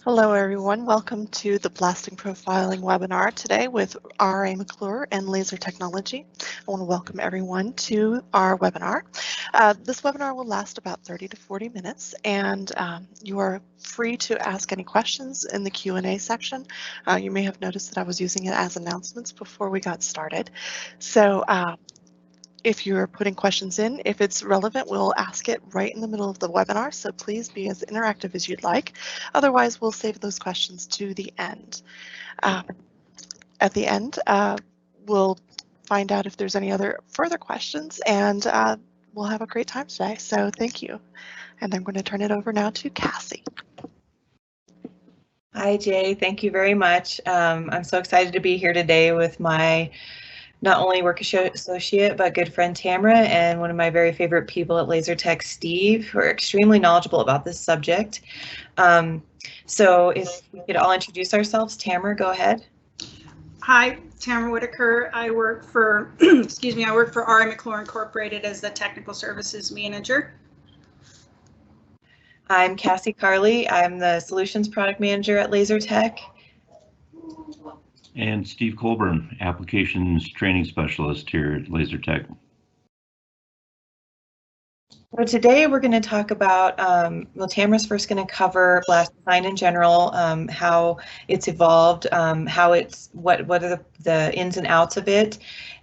Hello everyone, welcome to the Blasting Profiling webinar today with RA McClure and Laser Technology. I want to welcome everyone to our webinar. This webinar will last about 30 to 40 minutes and you are free to ask any questions in the Q&A section. You may have noticed that I was using it as announcements before we got started. So if you're putting questions in, if it's relevant, we'll ask it right in the middle of the webinar, so please be as interactive as you'd like. Otherwise, we'll save those questions to the end. At the end, we'll find out if there's any other further questions, and we'll have a great time today, so thank you. And I'm going to turn it over now to Cassie. Hi, Jay. Thank you very much. I'm so excited to be here today with my not only work associate, but good friend Tamara, and one of my very favorite people at Laser Tech, Steve, who are extremely knowledgeable about this subject. So if we could all introduce ourselves. Tamara, go ahead. Hi, Tamara Whitaker. I work for, excuse me, I work for RA McClure Incorporated as the Technical Services Manager. I'm Cassie Carley. I'm the Solutions Product Manager at Laser Tech. And Steve Colburn, Applications Training Specialist here at Laser Tech. So today we're going to talk about, well, Tamara's first going to cover blast design in general, how it's evolved, what are the ins and outs of it.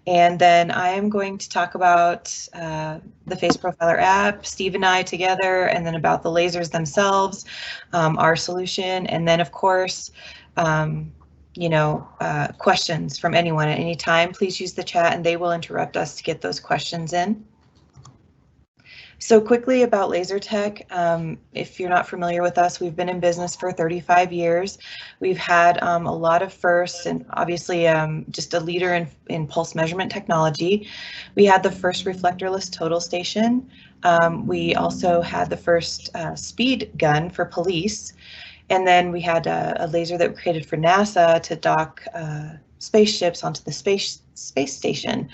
And then I am going to talk about the Face Profiler app, Steve and I together, and then about the lasers themselves, our solution, and then of course, questions from anyone at any time. Please use the chat and they will interrupt us to get those questions in. So quickly about Laser Tech, if you're not familiar with us, we've been in business for 35 years. We've had a lot of firsts and obviously just a leader in pulse measurement technology. We had the first reflectorless total station. We also had the first speed gun for police. And then we had a laser that we created for NASA to dock spaceships onto the space station.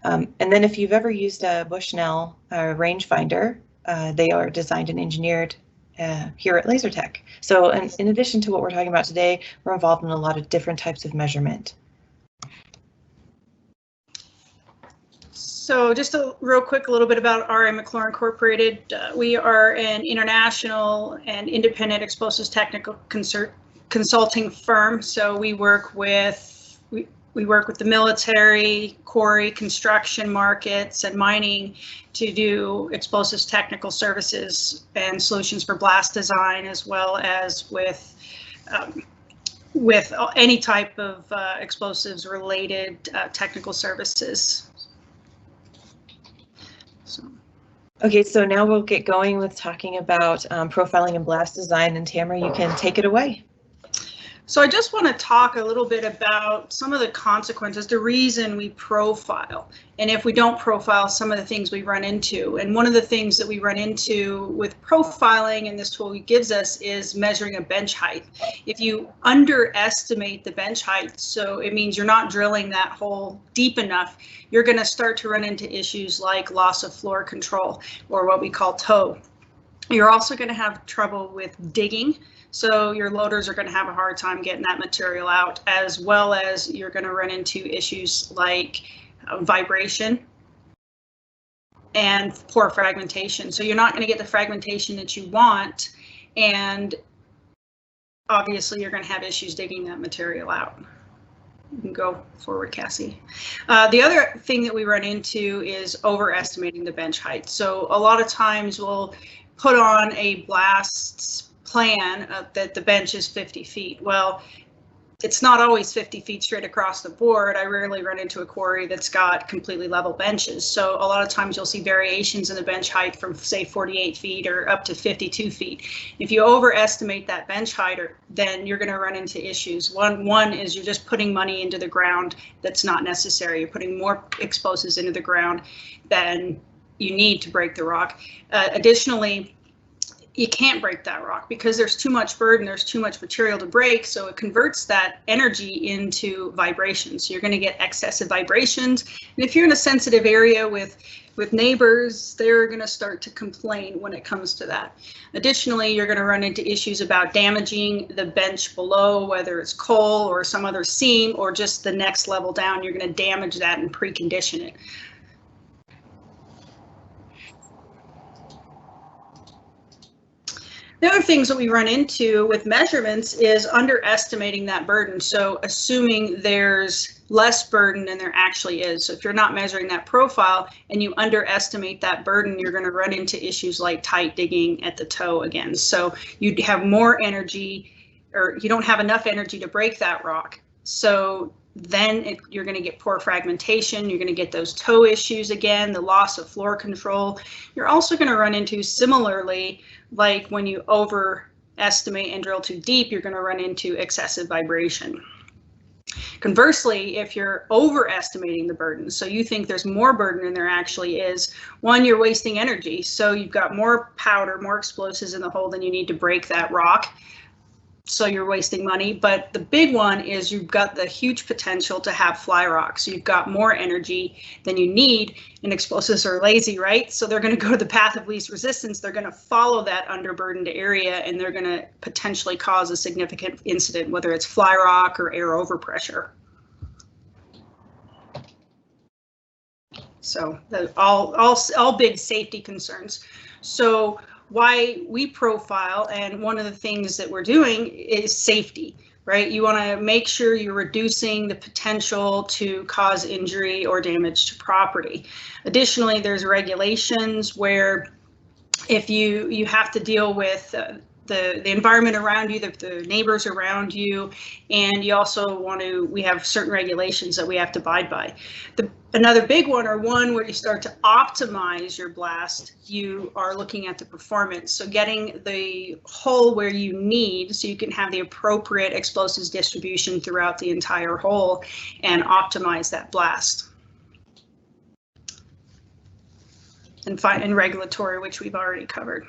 And then if you've ever used a Bushnell rangefinder, they are designed and engineered here at Laser Tech. So in addition to what we're talking about today, we're involved in a lot of different types of measurement. So just real quick, a little bit about RA McClure Incorporated. We are an international and independent explosives technical consulting firm. So we work with the military, quarry, construction markets, and mining to do explosives technical services and solutions for blast design, as well as with any type of explosives related technical services. Okay, so now we'll get going with talking about profiling and blast design, and Tamara, you can take it away. So I just want to talk a little bit about some of the consequences, the reason we profile, and if we don't profile, some of the things we run into. And one of the things that we run into with profiling, and this tool gives us, is measuring a bench height. If you underestimate the bench height, so it means you're not drilling that hole deep enough, you're going to start to run into issues like loss of floor control, or what we call toe. You're also going to have trouble with digging. So your loaders are going to have a hard time getting that material out, as well as you're going to run into issues like vibration and poor fragmentation. So you're not going to get the fragmentation that you want, and obviously you're going to have issues digging that material out. You can go forward, Cassie. The other thing that we run into is overestimating the bench height. So a lot of times we'll put on a blast plan that the bench is 50 feet. Well, it's not always 50 feet straight across the board. I rarely run into a quarry that's got completely level benches. So a lot of times you'll see variations in the bench height from, say, 48 feet or up to 52 feet. If you overestimate that bench height, then you're going to run into issues. One is you're just putting money into the ground that's not necessary. You're putting more explosives into the ground than you need to break the rock. Additionally, you can't break that rock because there's too much burden, there's too much material to break, so it converts that energy into vibrations. So you're going to get excessive vibrations. And if you're in a sensitive area with with neighbors, they're going to start to complain when it comes to that. Additionally, you're going to run into issues about damaging the bench below, whether it's coal or some other seam or just the next level down. You're going to damage that and precondition it. The other things that we run into with measurements is underestimating that burden. So assuming there's less burden than there actually is. So if you're not measuring that profile and you underestimate that burden, you're going to run into issues like tight digging at the toe again. So you have more energy, or you don't have enough energy to break that rock. So then you're going to get poor fragmentation. You're going to get those toe issues again, the loss of floor control. You're also going to run into, similarly, like when you overestimate and drill too deep, you're going to run into excessive vibration. Conversely, if you're overestimating the burden, so you think there's more burden than there actually is, one, you're wasting energy. So you've got more powder, more explosives in the hole than you need to break that rock. So you're wasting money. But the big one is you've got the huge potential to have fly rocks. So you've got more energy than you need, and explosives are lazy, right? So they're going to go to the path of least resistance. They're going to follow that underburdened area, and they're going to potentially cause a significant incident, whether it's fly rock or air overpressure. So all big safety concerns. So why we profile, and one of the things that we're doing is safety, right? You want to make sure you're reducing the potential to cause injury or damage to property. Additionally, there's regulations where if you have to deal with the environment around you, the neighbors around you, and you also want to, we have certain regulations that we have to abide by. Another big one, or one where you start to optimize your blast, you are looking at the performance. So getting the hole where you need, so you can have the appropriate explosives distribution throughout the entire hole and optimize that blast. And regulatory, which we've already covered.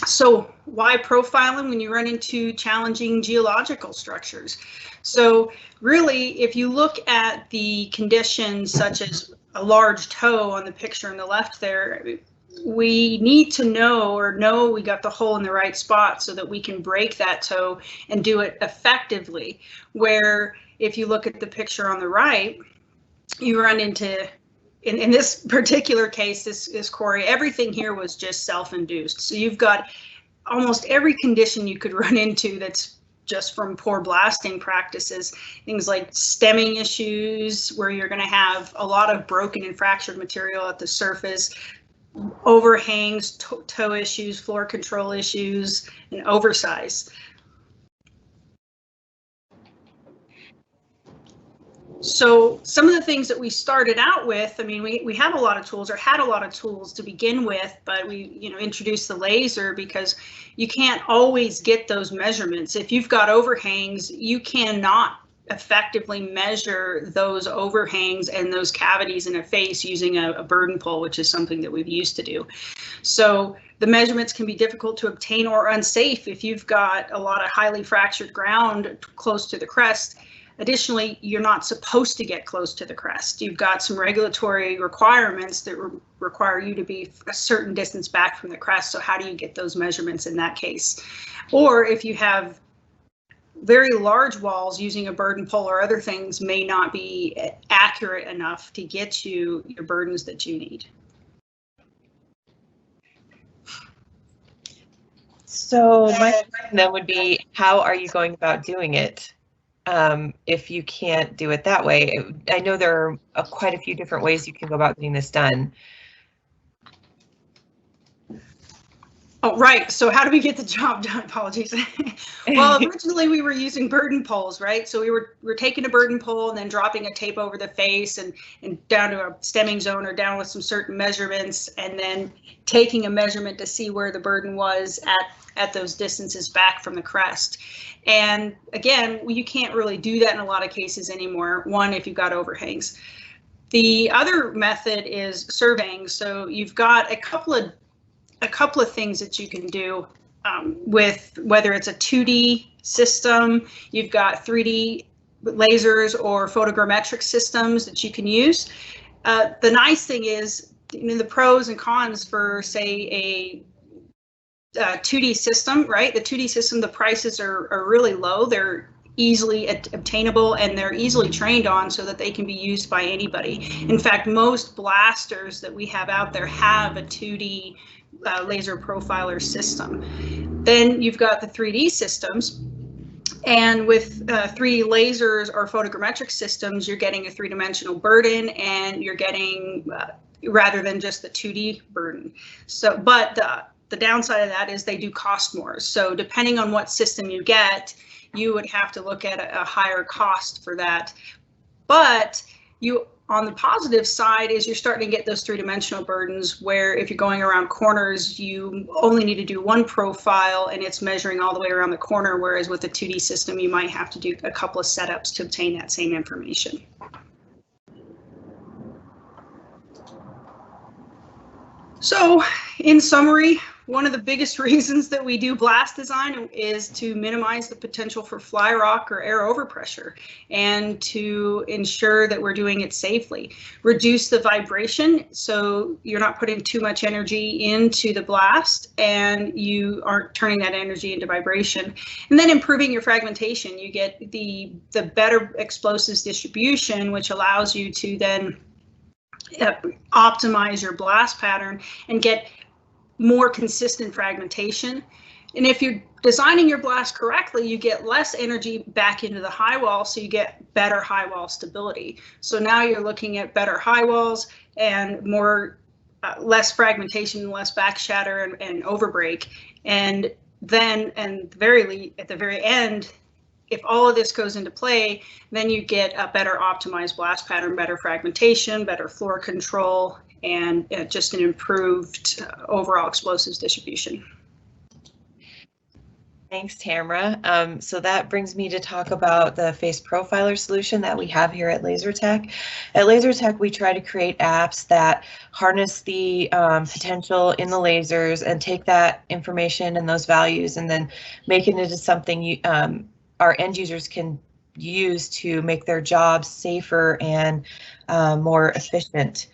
So why profiling when you run into challenging geological structures? So really, if you look at the conditions such as a large toe on the picture on the left there, we need to know we got the hole in the right spot so that we can break that toe and do it effectively. Where if you look at the picture on the right, you run into, in this particular case, this quarry, everything here was just self-induced. So you've got almost every condition you could run into that's just from poor blasting practices. Things like stemming issues, where you're going to have a lot of broken and fractured material at the surface, overhangs, toe issues, floor control issues, and oversize. So some of the things that we started out with, I mean, we have a lot of tools, or had a lot of tools to begin with, but we, introduced the laser because you can't always get those measurements. If you've got overhangs, you cannot effectively measure those overhangs and those cavities in a face using a burden pole, which is something that we've used to do. So the measurements can be difficult to obtain or unsafe if you've got a lot of highly fractured ground close to the crest. Additionally, you're not supposed to get close to the crest. You've got some regulatory requirements that require you to be a certain distance back from the crest. So how do you get those measurements in that case? Or if you have very large walls, using a burden pole or other things may not be accurate enough to get you your burdens that you need. So my question then would be, how are you going about doing it? If you can't do it that way? I know there are quite a few different ways you can go about getting this done. Oh, right. So how do we get the job done? Apologies. Well, originally we were using burden poles, right? So we're taking a burden pole and then dropping a tape over the face and down to a stemming zone or down with some certain measurements, and then taking a measurement to see where the burden was at those distances back from the crest. And again, you can't really do that in a lot of cases anymore. One, if you've got overhangs. The other method is surveying. So you've got a couple of things that you can do with, whether it's a 2D system, you've got 3D lasers or photogrammetric systems that you can use. The nice thing is, the pros and cons for, say, a 2D system, right? The 2D system, the prices are really low. They're easily obtainable and they're easily trained on so that they can be used by anybody. In fact, most blasters that we have out there have a 2D laser profiler system. Then you've got the 3D systems. And with 3D lasers or photogrammetric systems, you're getting a three-dimensional burden, and you're getting rather than just the 2D burden. So, but the downside of that is they do cost more. So depending on what system you get, you would have to look at a higher cost for that. But you, on the positive side, is you're starting to get those three-dimensional burdens where if you're going around corners, you only need to do one profile and it's measuring all the way around the corner, whereas with a 2D system, you might have to do a couple of setups to obtain that same information. So, in summary, one of the biggest reasons that we do blast design is to minimize the potential for fly rock or air overpressure and to ensure that we're doing it safely. Reduce the vibration so you're not putting too much energy into the blast and you aren't turning that energy into vibration. And then improving your fragmentation. You get the better explosives distribution, which allows you to then optimize your blast pattern and get more consistent fragmentation. And if you're designing your blast correctly, you get less energy back into the high wall, so you get better high wall stability. So now you're looking at better high walls and more less fragmentation, less back shatter and overbreak. And then at the very end, if all of this goes into play, then you get a better optimized blast pattern, better fragmentation, better floor control, and just an improved overall explosives distribution. Thanks, Tamara. So that brings me to talk about the face profiler solution that we have here at Laser Tech. At Laser Tech, we try to create apps that harness the potential in the lasers and take that information and those values and then make it into something our end users can use to make their jobs safer and more efficient.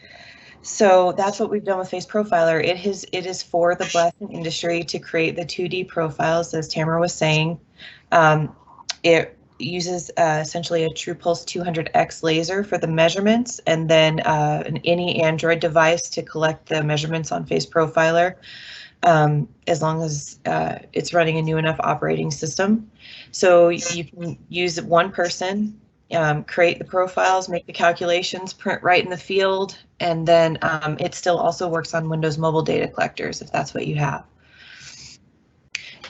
So that's what we've done with Face Profiler. It is for the blasting industry to create the 2D profiles, as Tamara was saying. It uses essentially a TruePulse 200X laser for the measurements, and then any Android device to collect the measurements on Face Profiler, as long as it's running a new enough operating system. So you can use one person, create the profiles, make the calculations, print right in the field, and then it still also works on Windows mobile data collectors if that's what you have.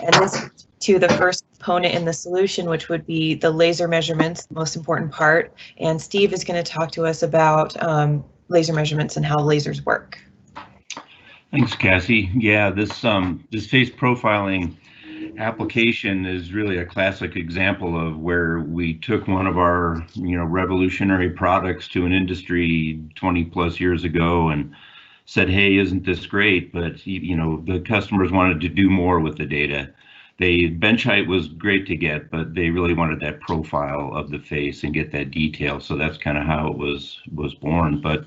And this to the first component in the solution, which would be the laser measurements, the most important part. And Steve is going to talk to us about laser measurements and how lasers work. Thanks, Cassie. Yeah, this face profiling application is really a classic example of where we took one of our revolutionary products to an industry 20 plus years ago and said, hey, isn't this great? But the customers wanted to do more with the data. Bench height was great to get, but they really wanted that profile of the face and get that detail. So that's kind of how it was born. But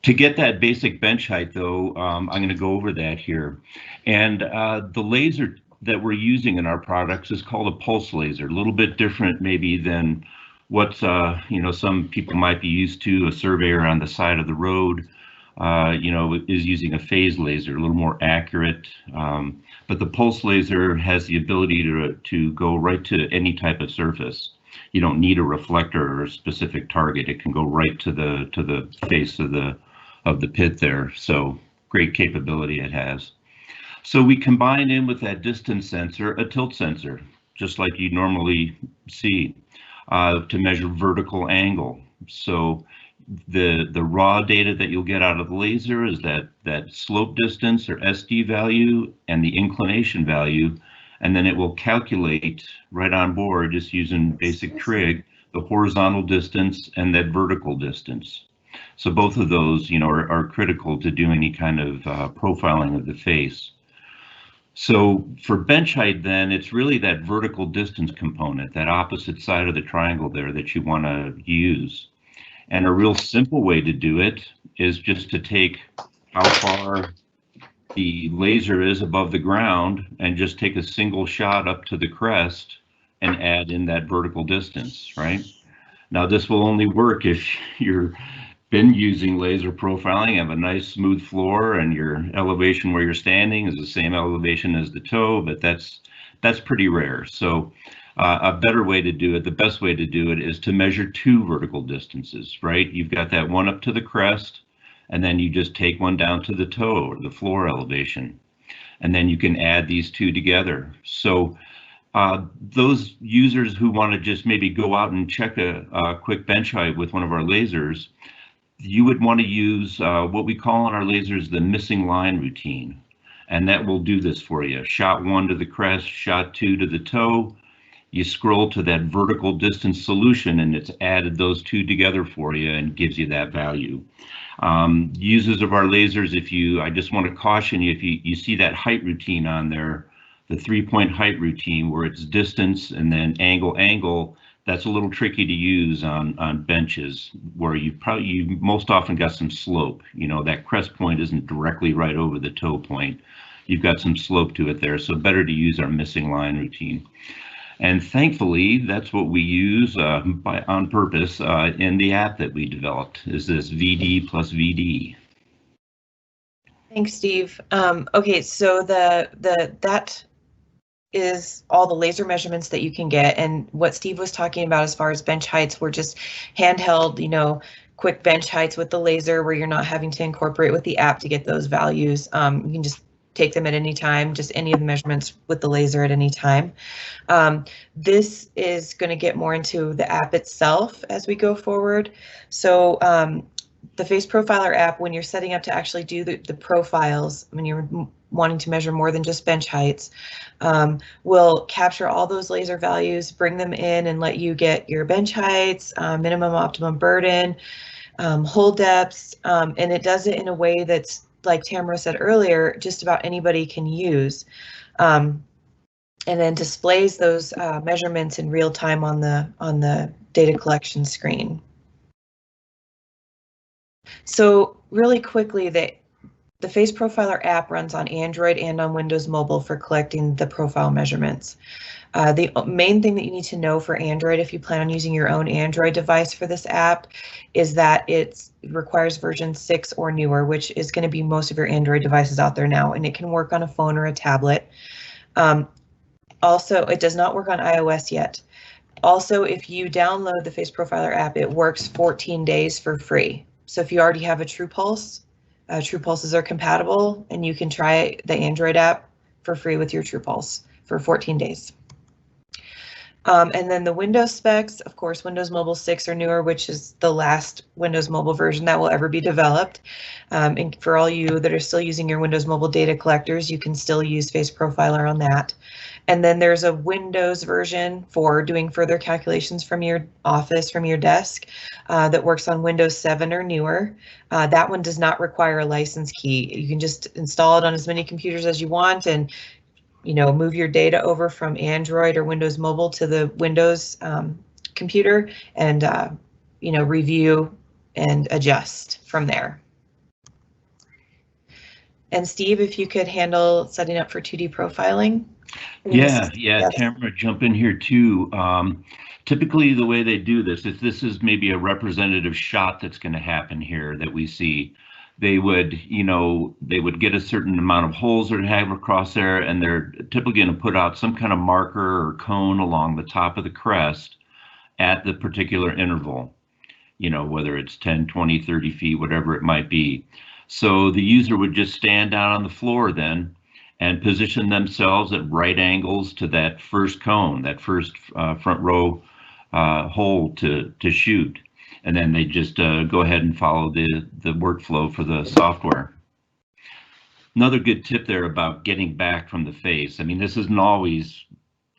to get that basic bench height, though, I'm going to go over that here. And the laser that we're using in our products is called a pulse laser, a little bit different maybe than what some people might be used to. A surveyor on the side of the road is using a phase laser, a little more accurate. But the pulse laser has the ability to go right to any type of surface. You don't need a reflector or a specific target. It can go right to the face of the pit there. So great capability it has. So we combine in with that distance sensor a tilt sensor, just like you normally see, to measure vertical angle. So the raw data that you'll get out of the laser is that slope distance or SD value and the inclination value, and then it will calculate right on board, just using basic trig, the horizontal distance and that vertical distance. So both of those, are critical to do any kind of profiling of the face. So for bench height, then it's really that vertical distance component, that opposite side of the triangle there that you want to use. And a real simple way to do it is just to take how far the laser is above the ground and just take a single shot up to the crest and add in that vertical distance, right? Now this will only work if you're been using laser profiling, have a nice smooth floor, and your elevation where you're standing is the same elevation as the toe, but that's pretty rare. So a better way to do it, the best way to do it, is to measure two vertical distances, right? You've got that one up to the crest, and then you just take one down to the toe or the floor elevation, and then you can add these two together. So those users who want to just maybe go out and check a quick bench height with one of our lasers, you would want to use what we call on our lasers the missing line routine. And that will do this for you. Shot 1 to the crest, shot 2 to the toe. You scroll to that vertical distance solution and it's added those two together for you and gives you that value. Users of our lasers, I just want to caution you, if you see that height routine on there, the 3-point height routine where it's distance and then angle, that's a little tricky to use on benches where you most often got some slope. You know, that crest point isn't directly right over the toe point. You've got some slope to it there, so better to use our missing line routine. And thankfully, that's what we use on purpose in the app that we developed, is this VD plus VD. Thanks, Steve. Okay, so that is all the laser measurements that you can get, and what Steve was talking about as far as bench heights were just handheld, you know, quick bench heights with the laser where you're not having to incorporate with the app to get those values. You can just take them at any time, just any of the measurements with the laser at any time. This is going to get more into the app itself as we go forward. So the Face Profiler app, when you're setting up to actually do the profiles, when you're wanting to measure more than just bench heights, will capture all those laser values, bring them in and let you get your bench heights, minimum optimum burden, hold depths, and it does it in a way that's, like Tamara said earlier, just about anybody can use, and then displays those measurements in real time on the data collection screen. So really quickly, the Face Profiler app runs on Android and on Windows Mobile for collecting the profile measurements. The main thing that you need to know for Android, if you plan on using your own Android device for this app, is that it requires version 6 or newer, which is going to be most of your Android devices out there now, and it can work on a phone or a tablet. Also, it does not work on iOS yet. Also, if you download the Face Profiler app, it works 14 days for free. So if you already have a TruePulse, TruePulses are compatible, and you can try the Android app for free with your TruePulse for 14 days. And then the Windows specs, of course, Windows Mobile 6 or newer, which is the last Windows Mobile version that will ever be developed. And for all you that are still using your Windows Mobile data collectors, you can still use Face Profiler on that. And then there's a Windows version for doing further calculations from your office, from your desk, that works on Windows 7 or newer. That one does not require a license key. You can just install it on as many computers as you want and, you know, move your data over from Android or Windows Mobile to the Windows computer and, you know, review and adjust from there. And Steve, if you could handle setting up for 2D profiling. Yeah, Tamara, jump in here too. Typically the way they do this, if this is maybe a representative shot that's going to happen here that we see, they would get a certain amount of holes that have across there, and they're typically going to put out some kind of marker or cone along the top of the crest at the particular interval, you know, whether it's 10, 20, 30 feet, whatever it might be. So the user would just stand down on the floor then and position themselves at right angles to that first cone, that first front row hole to shoot. And then they just go ahead and follow the workflow for the software. Another good tip there about getting back from the face. I mean, this isn't always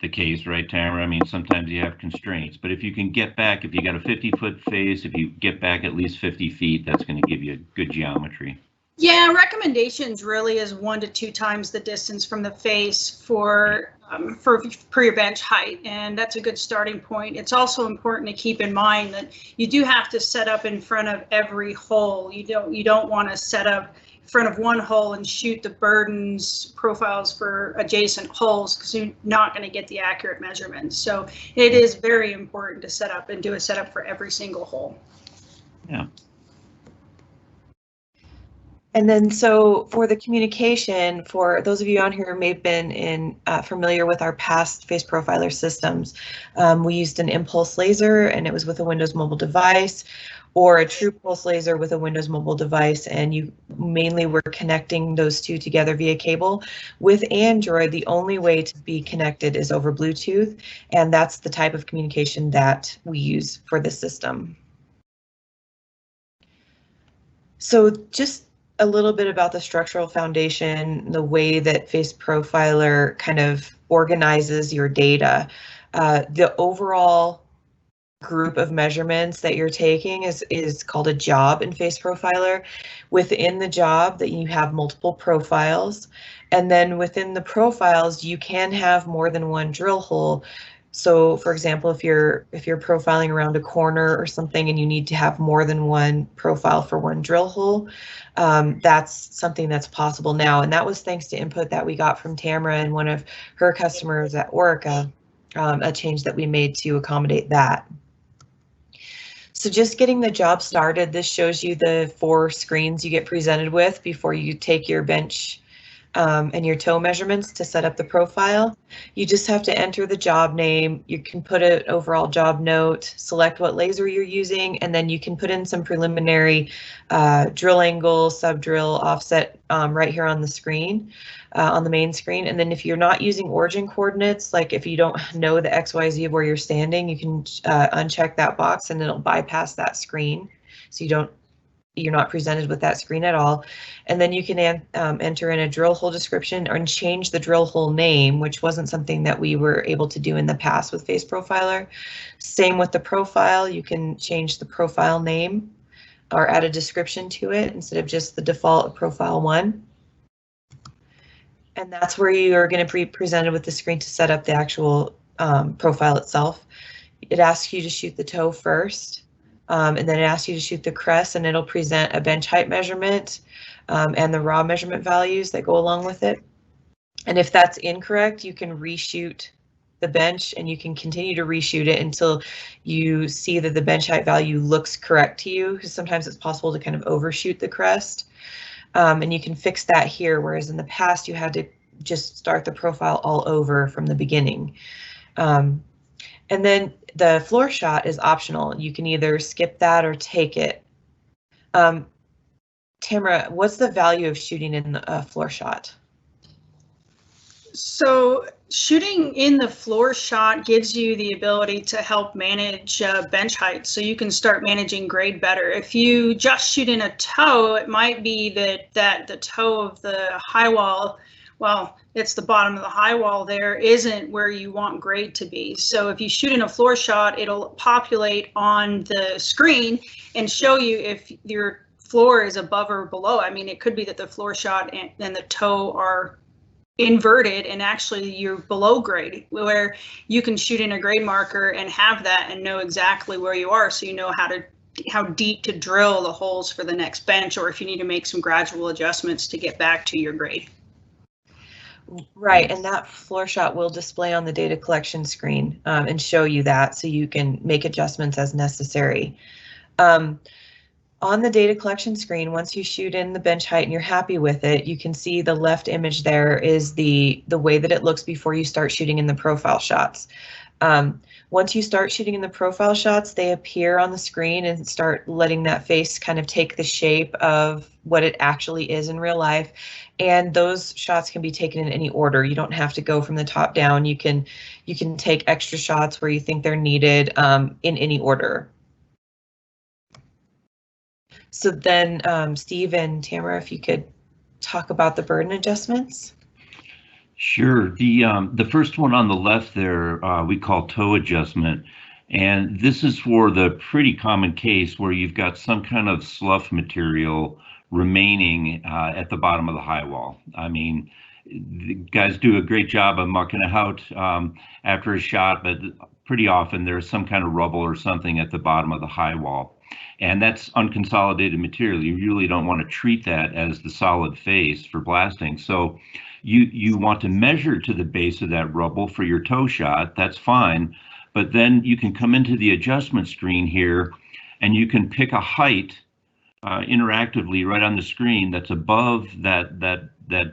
the case, right, Tamara? I mean, sometimes you have constraints, but if you can get back, if you got a 50-foot face, if you get back at least 50 feet, that's going to give you good geometry. Yeah, recommendations really is 1 to 2 times the distance from the face for your bench height, and that's a good starting point. It's also important to keep in mind that you do have to set up in front of every hole. You don't want to set up in front of one hole and shoot the burdens profiles for adjacent holes, because you're not going to get the accurate measurements. So it is very important to set up and do a setup for every single hole. Yeah. And then, so for the communication, for those of you on here who may have been familiar with our past face profiler systems, we used an impulse laser, and it was with a Windows mobile device, or a true pulse laser with a Windows mobile device, and you mainly were connecting those two together via cable. With Android, the only way to be connected is over Bluetooth, and that's the type of communication that we use for this system. So just a little bit about the structural foundation, the way that Face Profiler kind of organizes your data. The overall group of measurements that you're taking is called a job in Face Profiler. Within the job, that you have multiple profiles, and then within the profiles you can have more than one drill hole. So for example, if you're profiling around a corner or something and you need to have more than one profile for one drill hole, that's something that's possible now. And that was thanks to input that we got from Tamara and one of her customers at work, a change that we made to accommodate that. So just getting the job started, this shows you the 4 screens you get presented with before you take your bench and your toe measurements to set up the profile. You just have to enter the job name. You can put an overall job note, select what laser you're using, and then you can put in some preliminary drill angle, sub-drill, offset right here on the screen, on the main screen. And then if you're not using origin coordinates, like if you don't know the XYZ of where you're standing, you can uncheck that box and it'll bypass that screen. So you're not presented with that screen at all. And then you can enter in a drill hole description and change the drill hole name, which wasn't something that we were able to do in the past with Face Profiler. Same with the profile, you can change the profile name or add a description to it instead of just the default profile 1. And that's where you are going to be presented with the screen to set up the actual profile itself. It asks you to shoot the toe first. And then it asks you to shoot the crest, and it'll present a bench height measurement and the raw measurement values that go along with it. And if that's incorrect, you can reshoot the bench, and you can continue to reshoot it until you see that the bench height value looks correct to you, because sometimes it's possible to kind of overshoot the crest. And you can fix that here, whereas in the past you had to just start the profile all over from the beginning. And then the floor shot is optional. You can either skip that or take it. Tamara, what's the value of shooting in a floor shot? So shooting in the floor shot gives you the ability to help manage bench height, so you can start managing grade better. If you just shoot in a toe, it might be that the toe of the high wall, well, it's the bottom of the high wall there, isn't where you want grade to be. So if you shoot in a floor shot, it'll populate on the screen and show you if your floor is above or below. I mean, it could be that the floor shot and the toe are inverted and actually you're below grade, where you can shoot in a grade marker and have that and know exactly where you are, so you know how deep to drill the holes for the next bench, or if you need to make some gradual adjustments to get back to your grade. Right, and that floor shot will display on the data collection screen and show you that, so you can make adjustments as necessary. On the data collection screen, once you shoot in the bench height and you're happy with it, you can see the left image there is the way that it looks before you start shooting in the profile shots. Once you start shooting in the profile shots, they appear on the screen and start letting that face kind of take the shape of what it actually is in real life. And those shots can be taken in any order. You don't have to go from the top down. You can take extra shots where you think they're needed in any order. So then, Steve and Tamara, if you could talk about the burden adjustments. Sure. The first one on the left there we call toe adjustment, and this is for the pretty common case where you've got some kind of slough material remaining at the bottom of the high wall. I mean, the guys do a great job of mucking it out after a shot, but pretty often there's some kind of rubble or something at the bottom of the high wall. And that's unconsolidated material. You really don't want to treat that as the solid face for blasting. So you want to measure to the base of that rubble for your toe shot. That's fine. But then you can come into the adjustment screen here and you can pick a height interactively right on the screen that's above that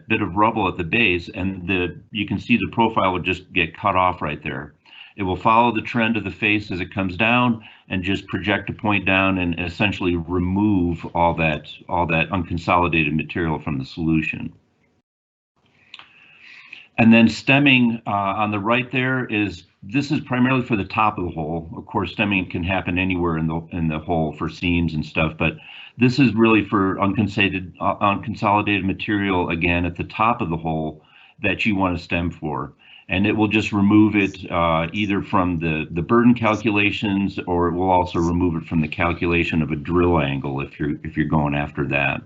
bit of rubble at the base, and you can see the profile will just get cut off right there. It will follow the trend of the face as it comes down and just project a point down and essentially remove all that unconsolidated material from the solution. And then stemming on the right there this is primarily for the top of the hole. Of course, stemming can happen anywhere in the hole for seams and stuff, but this is really for unconsolidated material, again, at the top of the hole that you want to stem for. And it will just remove it either from the burden calculations, or it will also remove it from the calculation of a drill angle if you're going after that.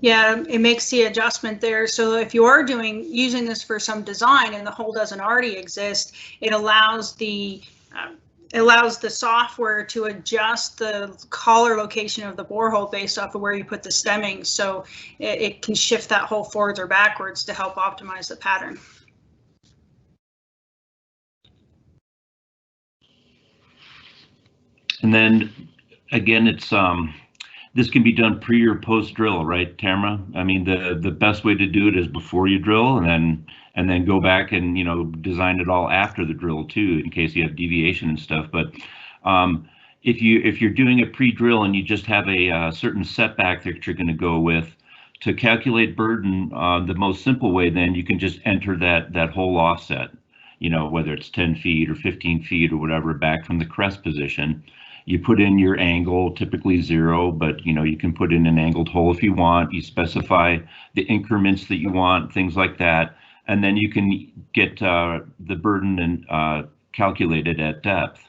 Yeah, it makes the adjustment there. So if you are using this for some design and the hole doesn't already exist, it allows the software to adjust the collar location of the borehole based off of where you put the stemming. So it can shift that hole forwards or backwards to help optimize the pattern. And then again, it's this can be done pre or post drill, right, Tamara? I mean, the best way to do it is before you drill, and then go back and design it all after the drill too, in case you have deviation and stuff. But if you're doing a pre-drill and you just have a certain setback that you're going to go with, to calculate burden, the most simple way, then you can just enter that whole offset, whether it's 10 feet or 15 feet or whatever, back from the crest position. You put in your angle, typically 0, but you can put in an angled hole if you want. You specify the increments that you want, things like that, and then you can get the burden and calculated at depth.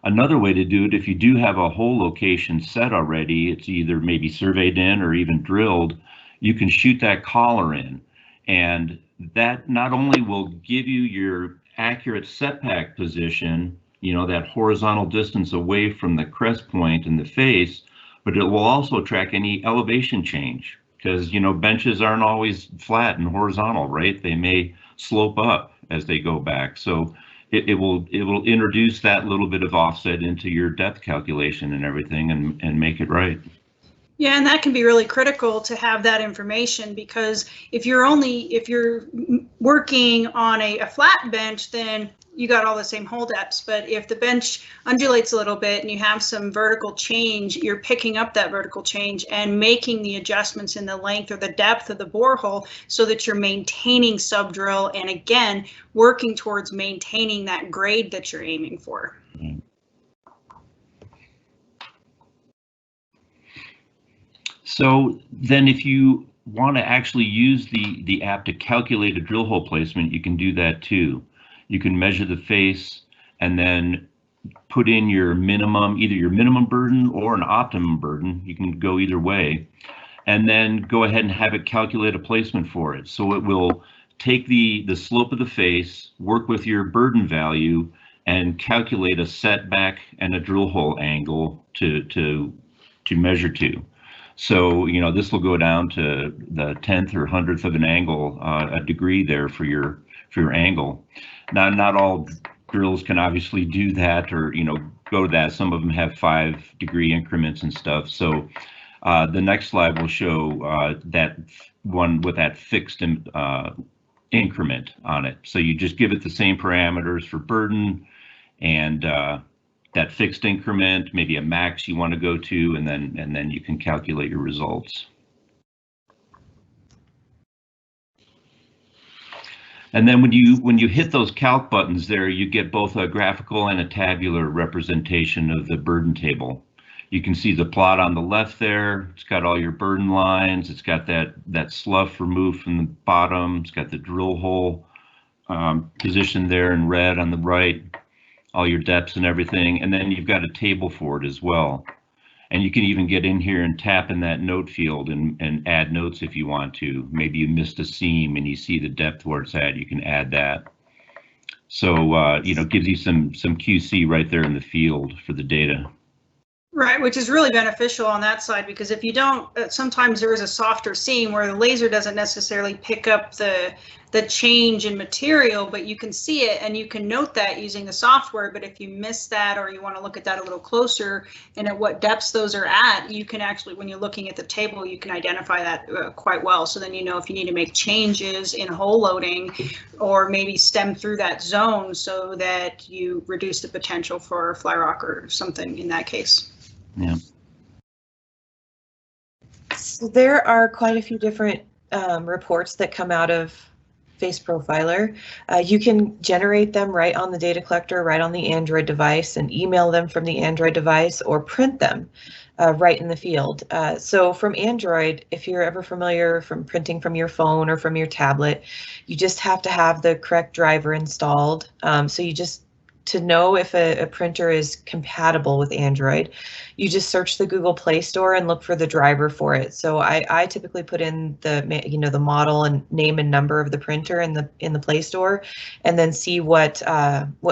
Another way to do it, if you do have a hole location set already, it's either maybe surveyed in or even drilled, you can shoot that collar in, and that not only will give you your accurate setback position, that horizontal distance away from the crest point and the face, but it will also track any elevation change, because benches aren't always flat and horizontal, right? They may slope up as they go back. So it will introduce that little bit of offset into your depth calculation and everything, and make it right. Yeah, and that can be really critical to have that information, because if you're working on a flat bench, then you got all the same hole depths. But if the bench undulates a little bit and you have some vertical change, you're picking up that vertical change and making the adjustments in the length or the depth of the borehole so that you're maintaining sub-drill, and again, working towards maintaining that grade that you're aiming for. Mm-hmm. So then if you want to actually use the app to calculate a drill hole placement, you can do that too. You can measure the face and then put in your minimum, either your minimum burden or an optimum burden. You can go either way, and then go ahead and have it calculate a placement for it. So it will take the slope of the face, work with your burden value, and calculate a setback and a drill hole angle to measure to. So, this will go down to the 10th or 100th of an angle, a degree there for your angle. Now, not all drills can obviously do that, or, go to that. Some of them have 5-degree increments and stuff. So the next slide will show that one with that fixed increment on it. So you just give it the same parameters for burden and that fixed increment, maybe a max you want to go to, and then you can calculate your results. And then when you hit those calc buttons there, you get both a graphical and a tabular representation of the burden table. You can see the plot on the left there. It's got all your burden lines. It's got that slough removed from the bottom. It's got the drill hole position there in red on the right, all your depths and everything. And then you've got a table for it as well. And you can even get in here and tap in that note field and add notes if you want to. Maybe you missed a seam and you see the depth where it's at, you can add that. So, you know, gives you some QC right there in the field for the data. Right, which is really beneficial on that side, because if you don't, sometimes there is a softer seam where the laser doesn't necessarily pick up the change in material, but you can see it and you can note that using the software. But if you miss that, or you want to look at that a little closer and at what depths those are at, you can actually, when you're looking at the table, you can identify that quite well. So then you know if you need to make changes in hole loading or maybe stem through that zone so that you reduce the potential for fly rock or something in that case. Yeah. So there are quite a few different reports that come out of Face Profiler. You can generate them right on the data collector, right on the Android device, and email them from the Android device, or print them right in the field. So from Android, if you're ever familiar from printing from your phone or from your tablet, you just have to have the correct driver installed. So you just, to know if a printer is compatible with Android, you just search the Google Play Store and look for the driver for it. So I typically put in the model and name and number of the printer in the Play Store, and then see what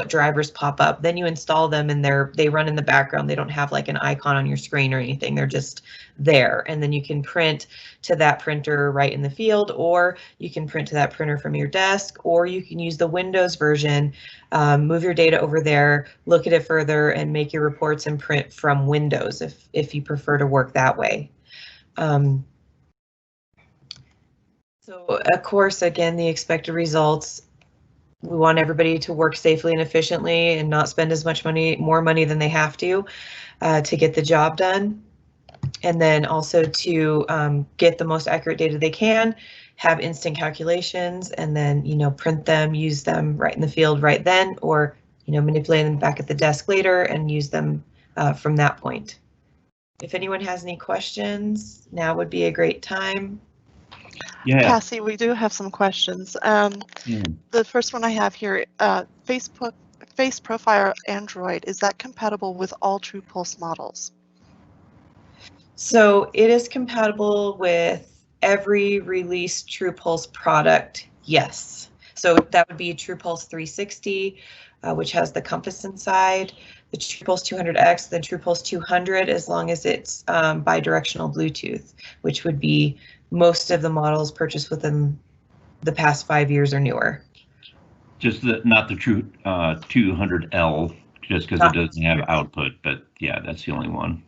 drivers pop up. Then you install them, and they run in the background. They don't have like an icon on your screen or anything. They're just there, and then you can print to that printer right in the field, or you can print to that printer from your desk, or you can use the Windows version, move your data over there, look at it further, and make your reports and print from Windows if you prefer to work that way. So of course, again, the expected results, we want everybody to work safely and efficiently and not spend as much money, more money than they have to get the job done. And then also to get the most accurate data they can, have instant calculations, and then, you know, print them, use them right in the field right then, or, you know, manipulate them back at the desk later and use them from that point. If anyone has any questions, now would be a great time. Yeah. Cassie, we do have some questions. The first one I have here, Face Profiler Android, is that compatible with all TruePulse models? So it is compatible with every released TruePulse product, yes. So that would be TruePulse 360, which has the compass inside, the TruePulse 200X, the TruePulse 200, as long as it's bidirectional Bluetooth, which would be most of the models purchased within the past 5 years or newer. Just not the True 200L, just because it doesn't have output, but yeah, that's the only one.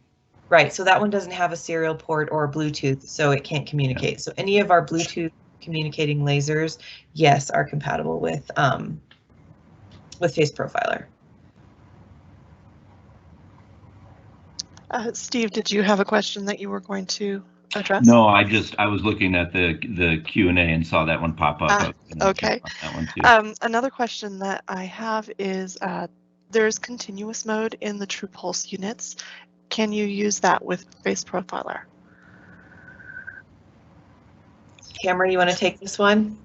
Right, so that one doesn't have a serial port or Bluetooth, so it can't communicate. Yeah. So any of our Bluetooth communicating lasers, yes, are compatible with Face Profiler. Steve, did you have a question that you were going to address? No, I was looking at the Q&A and saw that one pop up. Okay. That one too. Another question that I have is there's continuous mode in the TruePulse units. Can you use that with Face Profiler? Cameron, you want to take this one?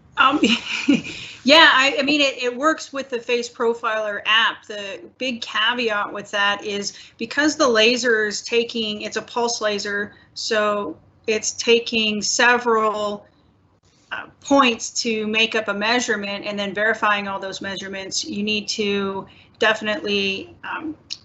Yeah, I mean, it works with the Face Profiler app. The big caveat with that is because the laser is taking, it's a pulse laser, so it's taking several points to make up a measurement, and then verifying all those measurements, you need to definitely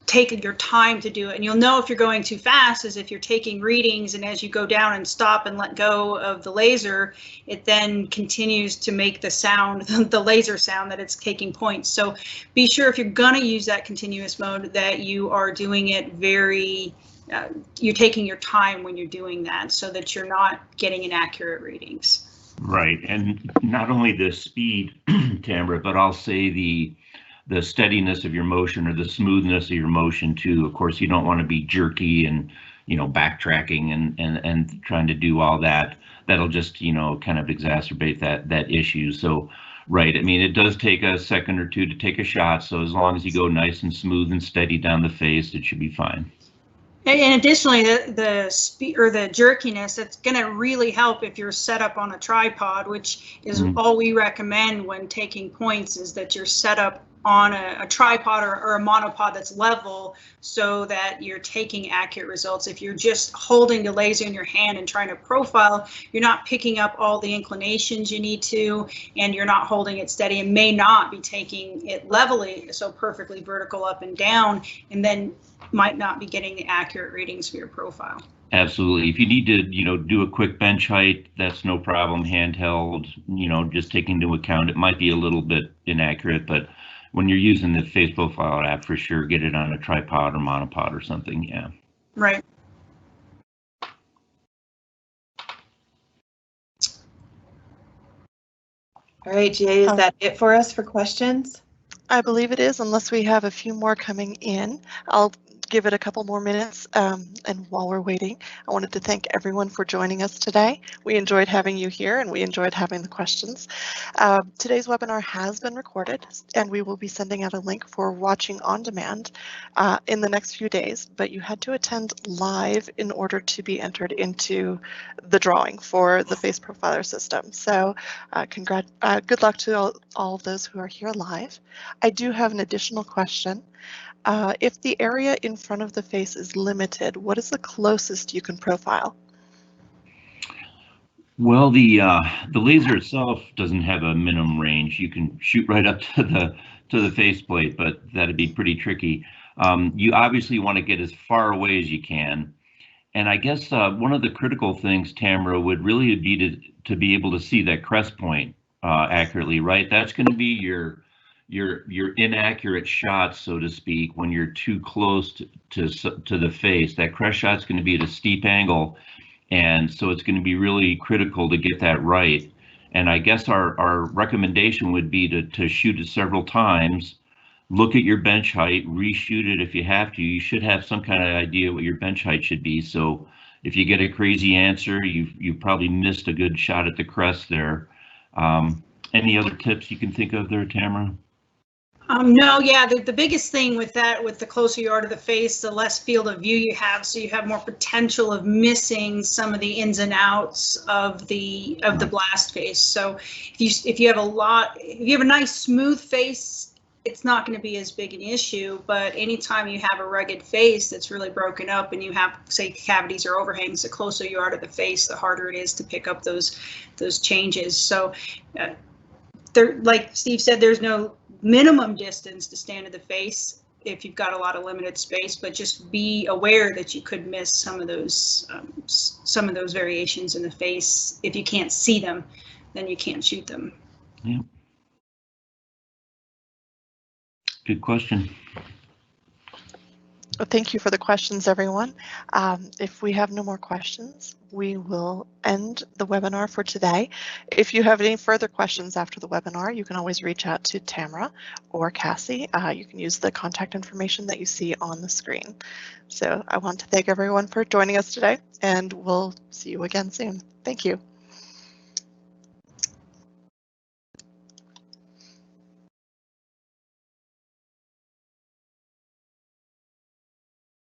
take your time to do it. And you'll know if you're going too fast is if you're taking readings, and as you go down and stop and let go of the laser, it then continues to make the sound, the laser sound, that it's taking points. So be sure if you're gonna use that continuous mode that you are doing it very, you're taking your time when you're doing that so that you're not getting inaccurate readings. Right, and not only the speed, Tamara, but I'll say the steadiness of your motion or the smoothness of your motion too. Of course, you don't want to be jerky and, you know, backtracking and trying to do all that. That'll just, you know, kind of exacerbate that issue. So, right, I mean, it does take a second or two to take a shot. So as long as you go nice and smooth and steady down the face, it should be fine. And additionally, the speed or the jerkiness, it's going to really help if you're set up on a tripod, which is all we recommend when taking points, is that you're set up on a tripod or a monopod that's level so that you're taking accurate results. If you're just holding the laser in your hand and trying to profile, you're not picking up all the inclinations you need to, and you're not holding it steady and may not be taking it levelly, so perfectly vertical up and down, and then might not be getting the accurate readings for your profile. Absolutely. If you need to, do a quick bench height, that's no problem. Handheld, just taking into account, it might be a little bit inaccurate, but when you're using the face profile app, for sure, get it on a tripod or monopod or something. Yeah. Right. All right, Jay, is that it for us for questions? I believe it is, unless we have a few more coming in. I'll give it a couple more minutes, and while we're waiting, I wanted to thank everyone for joining us today. We enjoyed having you here, and we enjoyed having the questions. Today's webinar has been recorded, and we will be sending out a link for watching on demand in the next few days, but you had to attend live in order to be entered into the drawing for the Face Profiler system. So good luck to all of those who are here live. I do have an additional question. If the area in front of the face is limited, what is the closest you can profile? Well, the laser itself doesn't have a minimum range. You can shoot right up to the faceplate, but that'd be pretty tricky. You obviously want to get as far away as you can. And I guess one of the critical things, Tamara, would really be to be able to see that crest point accurately, right? That's going to be your inaccurate shots, so to speak, when you're too close to the face. That crest shot's going to be at a steep angle, and so it's going to be really critical to get that right. And I guess our recommendation would be to shoot it several times, look at your bench height, reshoot it if you have to. You should have some kind of idea what your bench height should be. So if you get a crazy answer, you've probably missed a good shot at the crest there. Any other tips you can think of there, Tamara? No, yeah, the biggest thing with that, with the closer you are to the face, the less field of view you have, so you have more potential of missing some of the ins and outs of the blast face. So if you have a nice smooth face, it's not going to be as big an issue. But anytime you have a rugged face that's really broken up and you have, say, cavities or overhangs, the closer you are to the face, the harder it is to pick up those changes. So there, like Steve said, there's no minimum distance to stand to the face if you've got a lot of limited space, but just be aware that you could miss some of those variations in the face. If you can't see them, then you can't shoot them. Yeah. Good question. Well, thank you for the questions, everyone. If we have no more questions, we will end the webinar for today. If you have any further questions after the webinar, you can always reach out to Tamara or Cassie. You can use the contact information that you see on the screen. So I want to thank everyone for joining us today, and we'll see you again soon. Thank you.